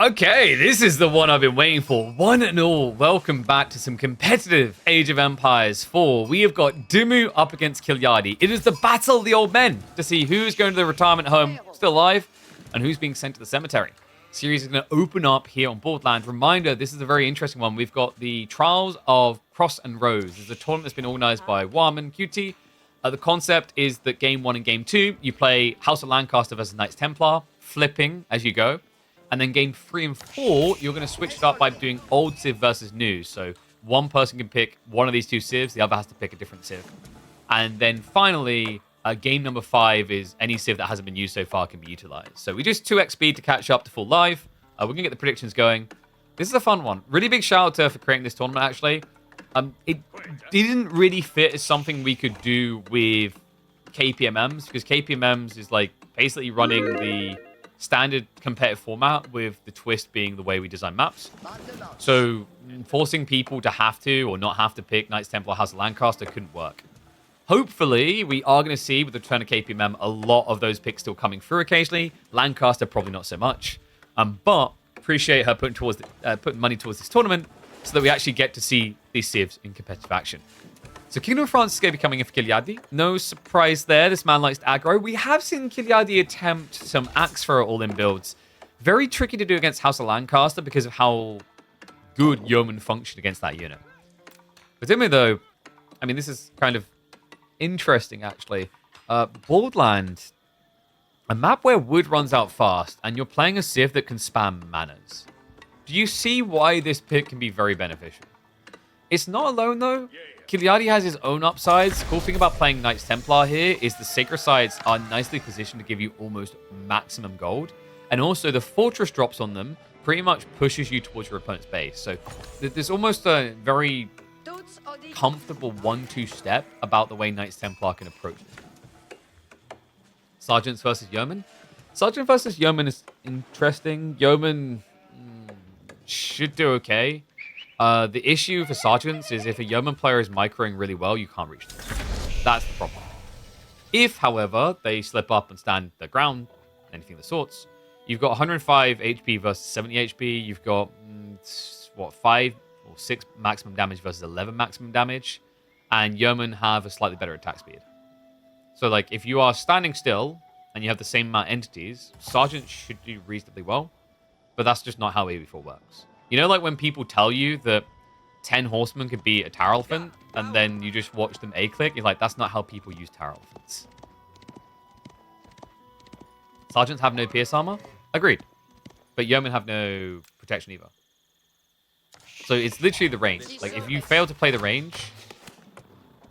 Okay, this is the one I've been waiting for. One and all, welcome back to some competitive Age of Empires 4. We have got Demu up against Kilyadi. It is the battle of the old men to see who's going to the retirement home still alive and who's being sent to the cemetery. Series is going to open up here on Borderlands. Reminder, this is a very interesting one. We've got the Trials of Cross and Rose. This is a tournament that's been organized by Warman QT. The concept is that Game 1 and Game 2, you play House of Lancaster versus Knights Templar, flipping as you go. And then Game 3 and 4, you're going to switch it up by doing old Civ versus new. So one person can pick one of these two Civs, the other has to pick a different Civ. And then finally, game number 5 is any Civ that hasn't been used so far can be utilized. So we just 2x speed to catch up to full live. We're going to get the predictions going. This is a fun one. Really big shout out to her for creating this tournament, actually. It didn't really fit as something we could do with KPMMs, because KPMMs is like basically running the standard competitive format with the twist being the way we design maps. So forcing people to have to or not have to pick Knights Templar House of Lancaster couldn't work. Hopefully, we are going to see with the return of KPMM a lot of those picks still coming through occasionally. Lancaster, probably not so much. But appreciate her putting money towards this tournament so that we actually get to see these Civs in competitive action. So Kingdom of France is going to be coming in for Kilyadi. No surprise there. This man likes to aggro. We have seen Kilyadi attempt some Axe Thrower all-in builds. Very tricky to do against House of Lancaster because of how good Yeoman functioned against that unit. But Demu, though, I mean, this is kind of interesting, actually. Borderlands, a map where wood runs out fast, and you're playing a Civ that can spam manas. Do you see why this pick can be very beneficial? It's not alone, though. Kilyadi has his own upsides. The cool thing about playing Knights Templar here is the Sacred Sites are nicely positioned to give you almost maximum gold. And also the Fortress drops on them pretty much pushes you towards your opponent's base. So there's almost a very comfortable 1-2 step about the way Knights Templar can approach it. Sergeants versus Yeoman. Sergeant versus Yeoman is interesting. Yeoman should do okay. The issue for Sergeants is if a Yeoman player is microing really well, you can't reach them. That's the problem. If, however, they slip up and stand their ground, anything of the sorts, you've got 105 HP versus 70 HP. You've got, 5 or 6 maximum damage versus 11 maximum damage. And Yeoman have a slightly better attack speed. So, like, if you are standing still and you have the same amount of entities, Sergeants should do reasonably well. But that's just not how AV4 works. You know, like when people tell you that 10 horsemen could be a Tower Elephant, and then you just watch them A-click, you're like, that's not how people use Tower Elephants. Sergeants have no pierce armor? Agreed. But Yeomen have no protection either. So it's literally the range. Like, if you fail to play the range,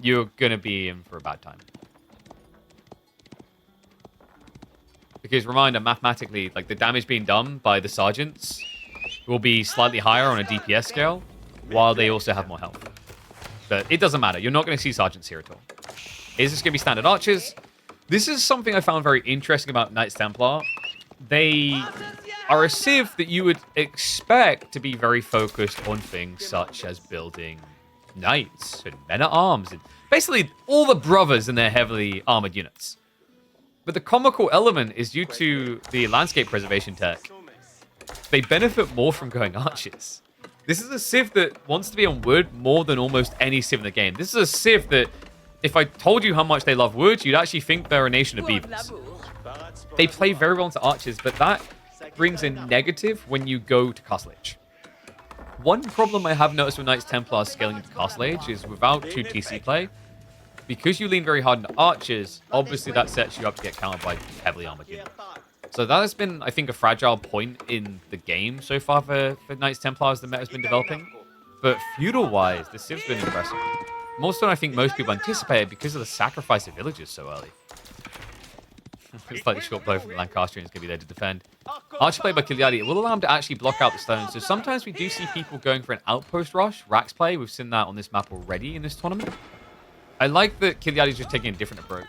you're going to be in for a bad time. Because, reminder, mathematically, like, the damage being done by the Sergeants will be slightly higher on a DPS scale, while they also have more health. But it doesn't matter. You're not going to see Sergeants here at all. Is this going to be standard archers? This is something I found very interesting about Knights Templar. They are a Civ that you would expect to be very focused on things such as building knights and men-at-arms, and basically all the brothers in their heavily armored units. But the comical element is due to the landscape preservation tech. They benefit more from going archers. This is a Civ that wants to be on wood more than almost any Civ in the game. This is a Civ that, if I told you how much they love wood, you'd actually think they're a nation of beavers. They play very well into archers, but that brings a negative when you go to Castle Age. One problem I have noticed with Knights Templar scaling into Castle Age is without 2 TC play, because you lean very hard into archers, obviously that sets you up to get countered by heavily armored units. So that has been, I think, a fragile point in the game so far for Knights Templar as the meta has been developing. But feudal-wise, this Civ's been impressive. More so than I think most people anticipated because of the sacrifice of villagers so early. Slightly short blow from the Lancastrians going to be there to defend. Archer play by Kilyadi, it will allow him to actually block out the stones. So sometimes we do see people going for an outpost rush, Rax play. We've seen that on this map already in this tournament. I like that Kilyadi's just taking a different approach.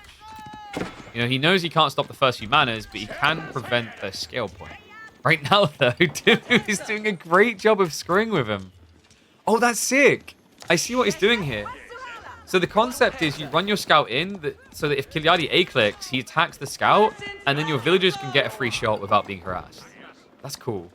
You know, he knows he can't stop the first few manas, but he can prevent their scale point. Right now, though, Demu is doing a great job of screwing with him. Oh, that's sick. I see what he's doing here. So the concept is you run your scout in so that if Kilyadi A-clicks, he attacks the scout, and then your villagers can get a free shot without being harassed. That's cool.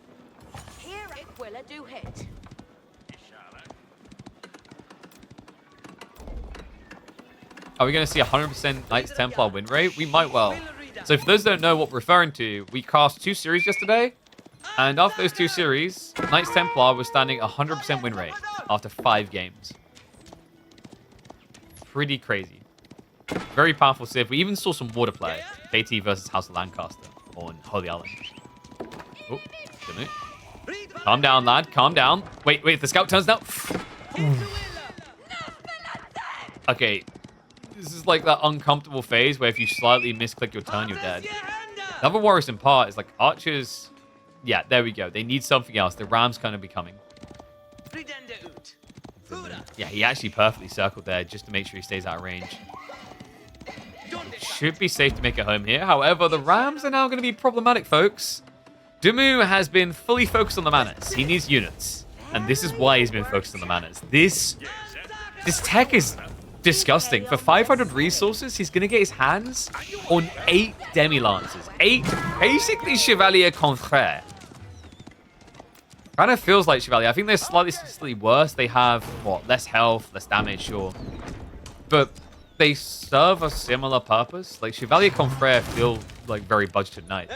Are we going to see 100% Knights Templar win rate? We might well. So for those who don't know what we're referring to, we cast 2 series yesterday. And after those 2 series, Knights Templar was standing 100% win rate after 5 games. Pretty crazy. Very powerful civ. We even saw some water play. KT versus House of Lancaster on Holy Island. Oh, didn't it? Calm down, lad. Calm down. Wait, the scout turns down. Okay. This is like that uncomfortable phase where if you slightly misclick your turn, you're dead. The other worrisome part is like archers. Yeah, there we go. They need something else. The ram's kind of be coming. Yeah, he actually perfectly circled there just to make sure he stays out of range. Should be safe to make it home here. However, the rams are now going to be problematic, folks. Demu has been fully focused on the manners. He needs units. And this is why he's been focused on the manners. This tech is disgusting. For 500 resources, he's going to get his hands on 8 Demi-Lancers. 8, basically Chevalier Confrère. Kind of feels like Chevalier. I think they're slightly worse. They have, what, less health, less damage, sure. But they serve a similar purpose. Like, Chevalier Confrère feel like very budgeted knights.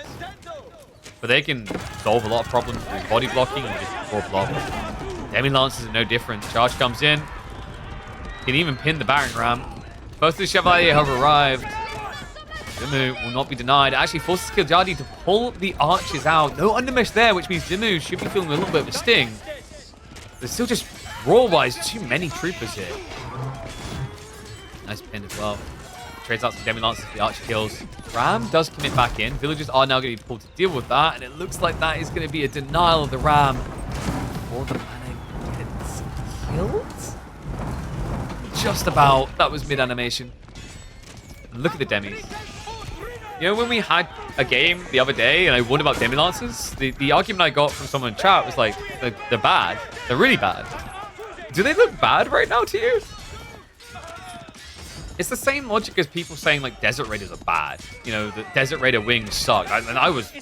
But they can solve a lot of problems through body blocking and just core block. Demi-Lancers are no different. Charge comes in. Can even pin the Baron Ram. Both the Chevalier have arrived. Demu will not be denied. It actually forces Kiljadi to pull the archers out. No undermesh there, which means Demu should be feeling a little bit of a sting. There's still just raw-wise too many troopers here. Nice pin as well. Trades out some Demi-Lancers for the archer kills. Ram does commit back in. Villagers are now going to be pulled to deal with that, and it looks like that is going to be a denial of the Ram. Before the mana gets killed? Just about. That was mid-animation. Look at the Demis. You know, when we had a game the other day and I won about Demi-Lancers, the argument I got from someone in chat was like, they're bad. They're really bad. Do they look bad right now to you? It's the same logic as people saying like Desert Raiders are bad. You know, the Desert Raider wings suck. And I was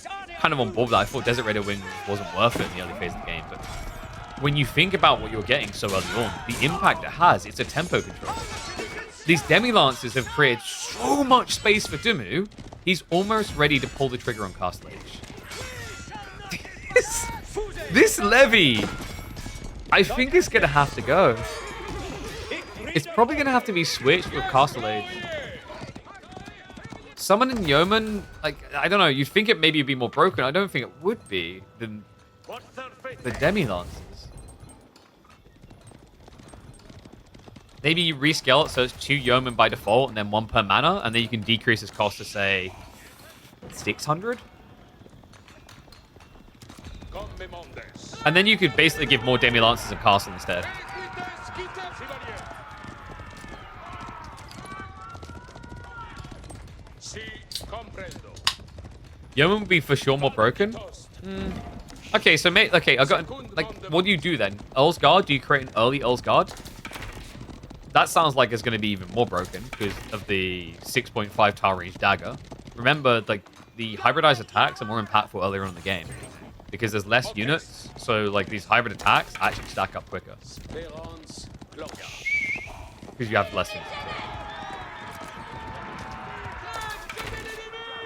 kind of on board with that. I thought Desert Raider wings wasn't worth it in the early phase of the game. But when you think about what you're getting so early on, the impact it has, it's a tempo control. These Demi-Lancers have created so much space for Demu, he's almost ready to pull the trigger on Castle Age. This levy, I think is going to have to go. It's probably going to have to be switched with Castle Age. Summon and Yeoman, like, I don't know, you'd think it maybe would be more broken. I don't think it would be than the Demi-Lancers. Maybe you rescale it so it's 2 Yeomen by default and then 1 per mana, and then you can decrease its cost to, say, 600? And then you could basically give more Demi-Lancers and Castle instead. Yeoman would be for sure more broken. Okay, so mate, okay, I got like, what do you do then? Earl's Guard? Do you create an early Earl's Guard? That sounds like it's going to be even more broken because of the 6.5 tower range dagger. Remember, like, the hybridized attacks are more impactful earlier on in the game because there's less units, so like these hybrid attacks actually stack up quicker because you have less units.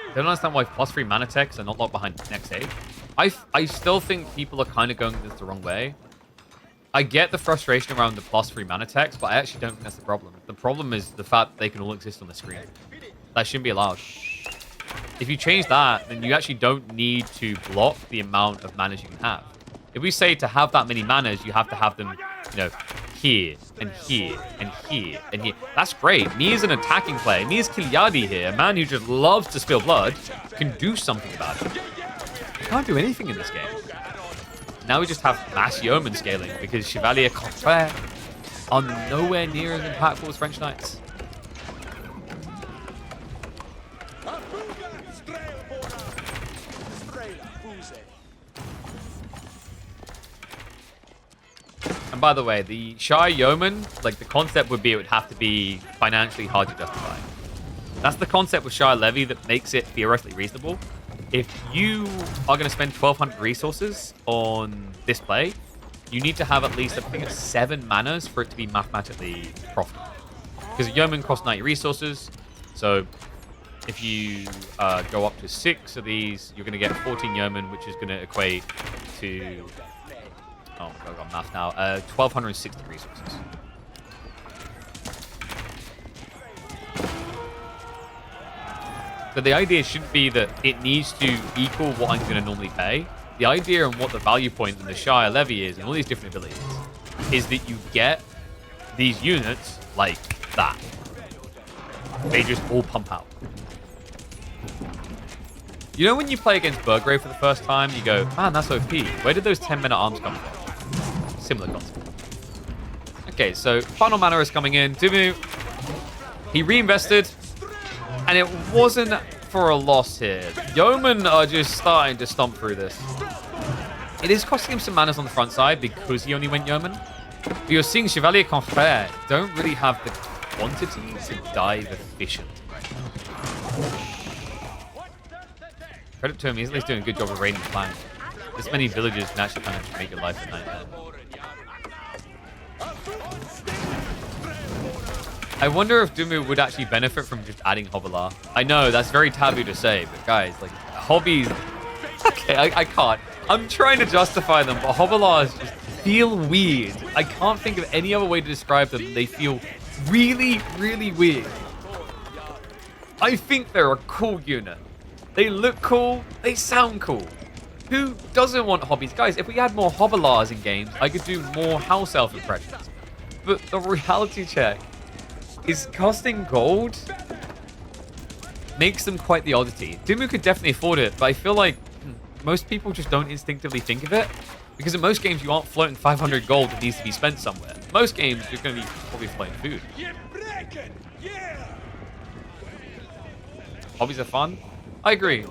I don't understand why +3 mana techs are not locked behind next stage. I still think people are kind of going this the wrong way. I get the frustration around the +3 mana techs, but I actually don't think that's the problem. The problem is the fact that they can all exist on the screen. That shouldn't be allowed. If you change that, then you actually don't need to block the amount of manas you can have. If we say to have that many manas, you have to have them, you know, here, and here, and here, and here. That's great. Me as an attacking player, me as Kiljadi here, a man who just loves to spill blood, can do something about it. You can't do anything in this game. Now we just have mass yeoman scaling because Chevalier Confrère are nowhere near as impactful as French Knights. And by the way, the Shy Yeoman, like the concept would be it would have to be financially hard to justify. That's the concept with Shy Levy that makes it theoretically reasonable. if you are going to spend 1,200 resources on this play, you need to have at least, I think it's 7 manas for it to be mathematically profitable. Because a yeoman costs 90 resources, so if you go up to 6 of these, you're going to get 14 yeoman, which is going to equate to, oh, I've got math now, 1,260 resources. So the idea shouldn't be that it needs to equal what I'm going to normally pay. The idea and what the value point in the Shire Levy is, and all these different abilities, is that you get these units like that. They just all pump out. You know when you play against Burgrave for the first time, you go, man, that's OP. Where did those 10-minute arms come from? Similar concept. Okay, so final mana is coming in. Demu, he reinvested, and it wasn't for a loss here. Yeomen are just starting to stomp through this. It is costing him some manas on the front side because he only went Yeoman. But you're seeing Chevalier Confrère don't really have the quantity to dive efficient. Credit to him, he's at least doing a good job of raiding the flank. This many villagers can actually kind of make your life a nightmare. I wonder if Demu would actually benefit from just adding Hovelar. I know, that's very taboo to say, but guys, like, hobbies... Okay, I can't. I'm trying to justify them, but Hovelars just feel weird. I can't think of any other way to describe them. They feel really, really weird. I think they're a cool unit. They look cool. They sound cool. Who doesn't want hobbies? Guys, if we had more Hovelars in games, I could do more House Elf impressions. But the reality check is costing gold makes them quite the oddity. Demu could definitely afford it, but I feel like most people just don't instinctively think of it. Because in most games, you aren't floating 500 gold that needs to be spent somewhere. In most games, you're going to be probably floating food. Hobbies are fun? I agree.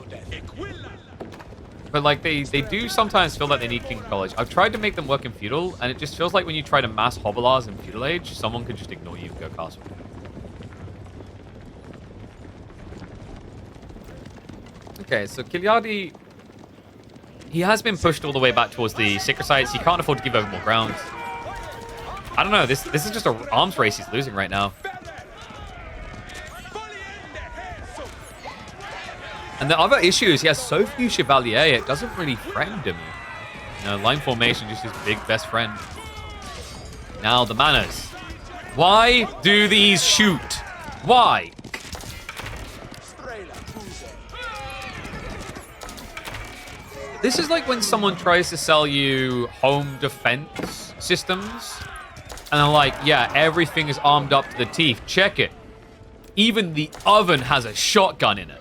But like they do sometimes feel like they need King College. I've tried to make them work in Feudal, and it just feels like when you try to mass Hovelars in Feudal Age, someone could just ignore you and go castle. Okay, so Kiliardi, he has been pushed all the way back towards the Secret sites. He can't afford to give over more ground. I don't know. This is just an arms race he's losing right now. And the other issue is he has so few Chevalier, it doesn't really friend him. You know, line formation just his big best friend. Now the manas. Why do these shoot? Why? This is like when someone tries to sell you home defense systems, and they're like, yeah, everything is armed up to the teeth. Check it. Even the oven has a shotgun in it.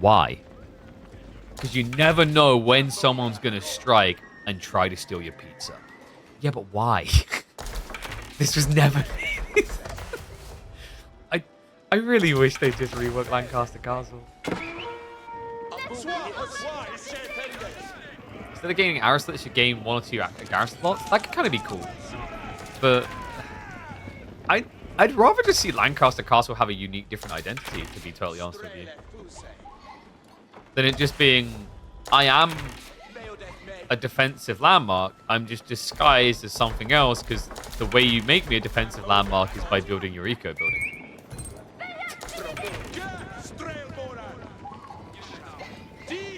Why? Because you never know when someone's going to strike and try to steal your pizza. Yeah, but why? This was never... I really wish they just reworked Lancaster Castle. Instead of gaining arrow slots, you should gain 1 or 2 garrison slots. That could kind of be cool. But I'd rather just see Lancaster Castle have a unique, different identity, to be totally honest with you. Than it just being, I am a defensive landmark. I'm just disguised as something else because the way you make me a defensive landmark is by building your eco building.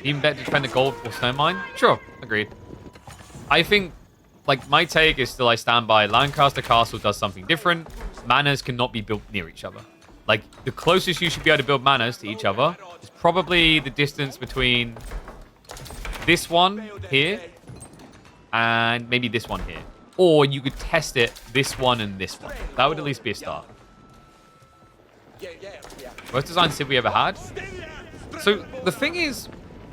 Even better to defend the gold or stone mine? Sure, agreed. I think, like, my take is still I stand by Lancaster Castle does something different. Manors cannot be built near each other. Like, the closest you should be able to build manors to each other is probably the distance between this one here and maybe this one here. Or you could test it, this one and this one. That would at least be a start. Worst design Civ we ever had? So, the thing is,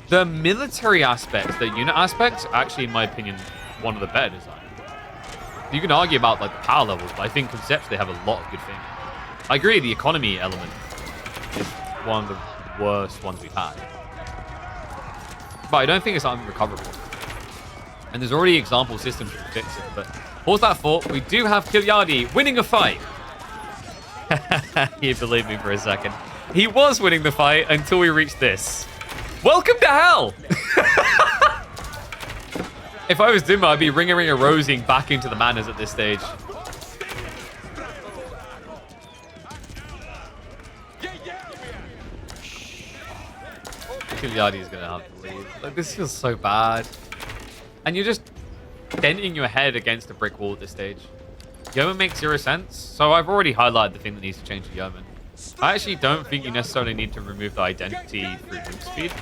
the military aspects, the unit aspects, are actually, in my opinion, one of the better designs. You can argue about, like, the power levels, but I think conceptually they have a lot of good things. I agree, the economy element is one of the worst ones we've had. But I don't think it's unrecoverable. And there's already example systems to fix it. But pause that thought. We do have Kiliardi winning a fight. You believe me for a second. He was winning the fight until we reached this. Welcome to hell! If I was Demu, I'd be ring-a-ring-a-rosing back into the manners at this stage. Kilyadi is going to have to leave. Like, this feels so bad. And you're just denting your head against a brick wall at this stage. Yeoman makes 0 sense. So I've already highlighted the thing that needs to change to Yeoman. I actually don't think you necessarily need to remove the identity through move speed.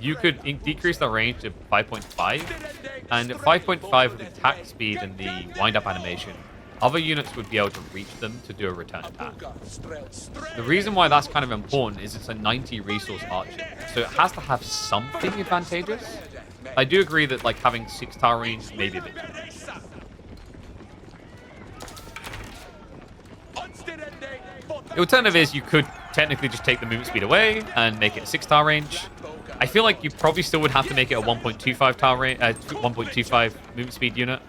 You could decrease the range to 5.5, and at 5.5 with the attack speed and the wind-up animation, other units would be able to reach them to do a return attack. The reason why that's kind of important is it's a 90 resource archer, so it has to have something advantageous. I do agree that like having 6 tower range may be a bit too much. The alternative is you could technically just take the movement speed away and make it a 6 tower range. I feel like you probably still would have to make it a 1.25 tower range, 1.25 movement speed unit.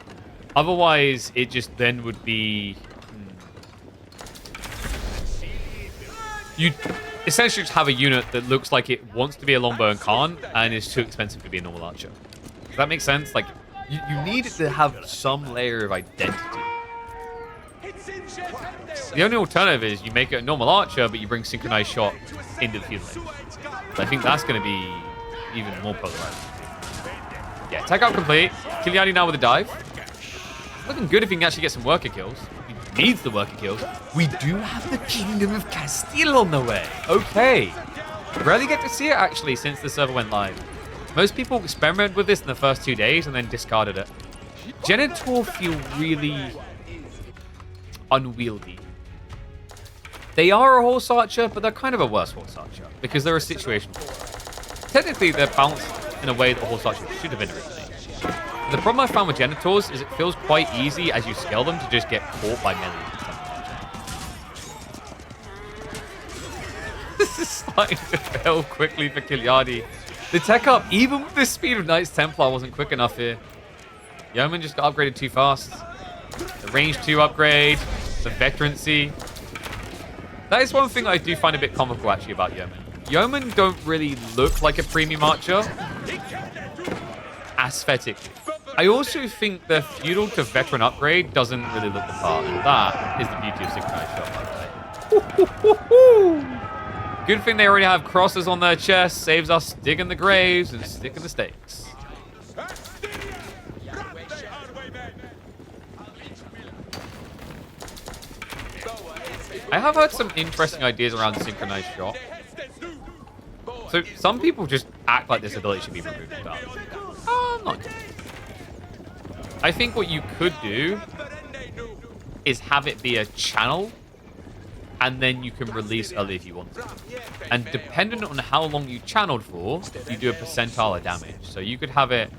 Otherwise, it just then would be... You essentially just have a unit that looks like it wants to be a longbow and can't, and is too expensive to be a normal archer. Does that make sense? Like, you need it to have some layer of identity. The only alternative is you make it a normal archer, but you bring synchronized shot into the field lane. I think that's going to be even more polarizing. Yeah, tech out complete. Kilyadi now with a dive. Looking good if he can actually get some worker kills. He needs the worker kills. We do have the Kingdom of Castile on the way. Okay. Rarely get to see it, actually, since the server went live. Most people experimented with this in the first 2 days and then discarded it. Genitor feel really unwieldy. They are a horse archer, but they're kind of a worse horse archer because they're a situational horse. Technically, they're balanced in a way that a horse archer should have been originally. The problem I found with Genitors is it feels quite easy as you scale them to just get caught by melee. This is starting to fail quickly for Kilyadi. The tech up, even with the speed of Knights Templar, wasn't quick enough here. Yeoman just got upgraded too fast. The range 2 upgrade, the veterancy. That is one thing I do find a bit comical, actually, about Yeoman. Yeoman don't really look like a premium archer aesthetically. I also think the feudal to veteran upgrade doesn't really look the part, and that is the beauty of synchronized shot, by the way. Good thing they already have crosses on their chest, saves us digging the graves and sticking the stakes. I have heard some interesting ideas around synchronized shot. So some people just act like this ability should be removed. I'm not good. I think what you could do is have it be a channel, and then you can release early if you want to. And dependent on how long you channeled for, you do a percentile of damage. So you could have it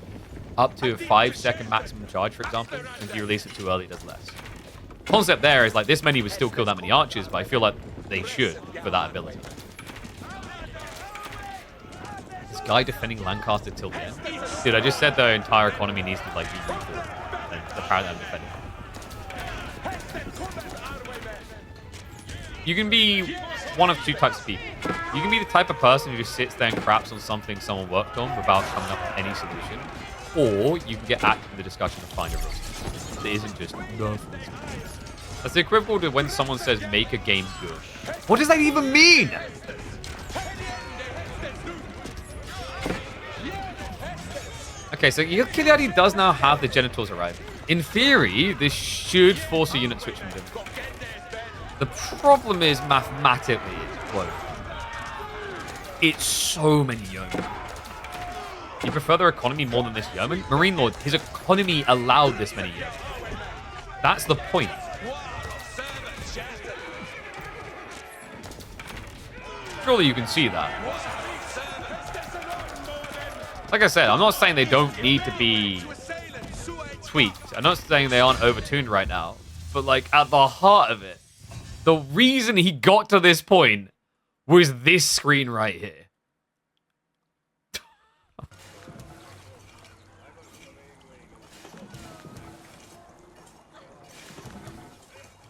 up to a 5-second maximum charge, for example. If you release it too early, it does less. Concept there is like this many would still kill that many archers, but I feel like they should for that ability. This guy defending Lancaster till the end. Dude, I just said the entire economy needs to like be rethought. And apparently I'm defending. You can be one of 2 types of people. You can be the type of person who just sits there and craps on something someone worked on without coming up with any solution. Or you can get active in the discussion and find a resolution. It isn't just nothing. That's the equivalent to when someone says make a game good. What does that even mean? Okay, so Kilyadi does now have the genitals arriving. In theory, this should force a unit switch from Demu. The problem is mathematically it won't. It's so many yeomen. You prefer their economy more than this yeoman? Marine Lord, his economy allowed this many yeomen. That's the point. Surely you can see that. Like I said, I'm not saying they don't need to be tweaked. I'm not saying they aren't overtuned right now. But like at the heart of it, the reason he got to this point was this screen right here.